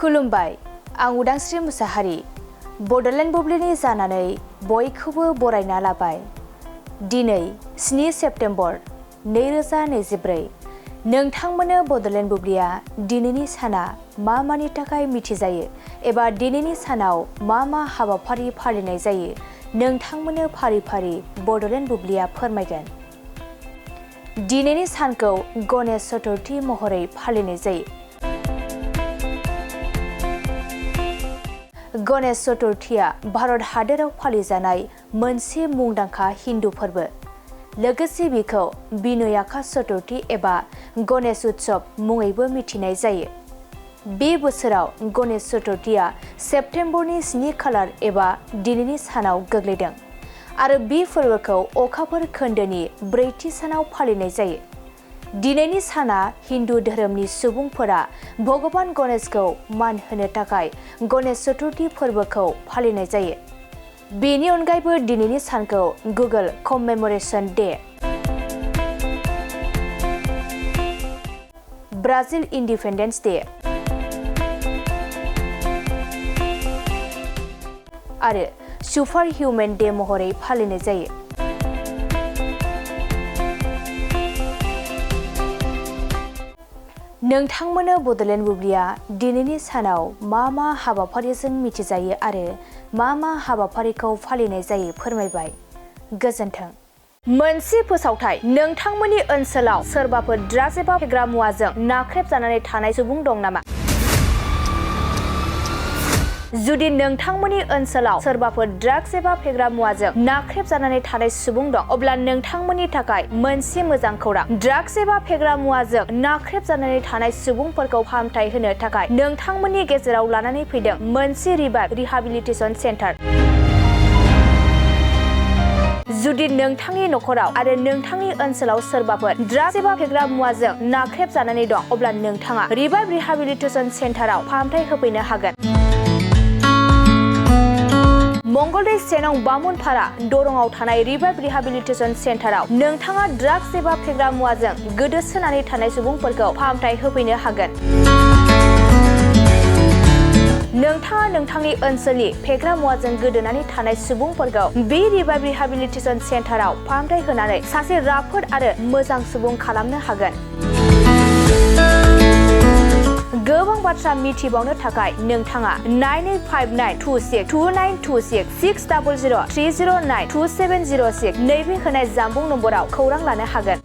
खुलुमबाय आं उदांस्रि मुसाहारि बड'लेण्ड बुब्लिनि जानानै बयखौबो बरायना लाबाय। दिनै 7 सेप्तेम्बर 2024 नोंथांमोननो बड'लेण्ड बुब्लिया दिनैनि साना मा मानि थाखाय मिथिजायो एबा दिनैनि सानाव मा हाबाफारि फालिनाय जायो नोंथांमोननो फारि फारि बड'लेण्ड बुब्लिया फोरमायगोन। दिनैनि सानखौ गणेश चतुर्थी महरै फालिनाय जायो। गणेश चतुर्थीया भारत हादोराव फालिजानाय मोनसे मुंदांखा हिन्दु फोरबो। लोगोसे बिखौ विनायका चतुर्थी एबा गणेश उत्सव मुङैबो मिथिनाय जायो। बे बोसोराव गणेश चतुर्थीया सेप्तेम्बरनि 7 खालार एबा दिनैनि सानाव गोग्लैदों आरो बे फोरबोखौ अखाफोर खोन्दोनि 4थि सानाव फालिनाय जायो। दिनैनि साना हिन्दु धोरोमनि सुबुंफोरा भगवान गणेशखौ मान होनो थाखाय गणेश चतुर्थी फोरबोखौ फालिनाय जायो। बेनि अनगायैबो दिनैनि सानखौ Google commemoration day, Brazil independence day आरो सुपार हिउमेन डे महरै फालिनाय जायो। नोंथांमोननो बड'लेण्ड बुब्लिया दिनैनि सानाव मा हाबाफारिजों मिथिजायो आरो मा हाबाफारिखौ फालिनाय जायो फोरमायबाय। गोजोन्थों। मोनसे फोसावथाय, नोंथांमोननि ओनसोलाव सोरबाफोर ड्राग्स एबा फेग्रा मुवाजों नाख्रेबजानानै थानाय सुबुं दं नामा? जुदि नोंथांमोननि ओनसोलाव सोरबाफोर ड्राग्स एबा फेग्रा मुवाजों नाख्रेबजानानै थानाय सुबुं दं, अब्ला नोंथांमोननि थाखाय मोनसे मोजां खौरां। ड्राग्स एबा फेग्रा मुवाजों नाख्रेबजानानै थानाय सुबुंफोरखौ फाहामथाय होनो थाखाय नोंथांमोननि गेजेराव लानानै फैदों मोनसे रिभाइभ रिहाबिलिटेसन सेन्टार। जुदि नोंथांनि नखराव आरो नोंथांनि ओनसोलाव सोरबाफोर ड्राग्स एबा फेग्रा मुवाजों नाख्रेबजानानै दं, अब्ला नोंथाङा रिभाइभ रिहाबिलिटेसन सेन्टाराव फाहामथाय होफैनो हागोन। मंगलदै सेनं बामुनपारा दरंआव थानाय रिभाइभ रिहाबिलिटेसन सेन्टाराव नोंथाङा ड्राग्स एबा फेग्रा मुवाजों गोदोसोनानै थानाय सुबुंफोरखौ फाहामथाय होफैनो हागोन। नोंथाङा नोंथांनि ओनसोलनि फेग्रा मुवाजों गोदोनानै थानाय सुबुंफोरखौ बे रिभाइभ रिहाबिलिटेसन सेन्टाराव फाहामथाय होनानै सासे राफोद आरो मोजां सुबुं खालामनो हागोन। गोबां बाथ्रा मिथिबावनो थाखाय नोंथाङा 9859262926 60030927006 नैबे होनाय जानबुं नम्बराव खौरां लानो हागोन।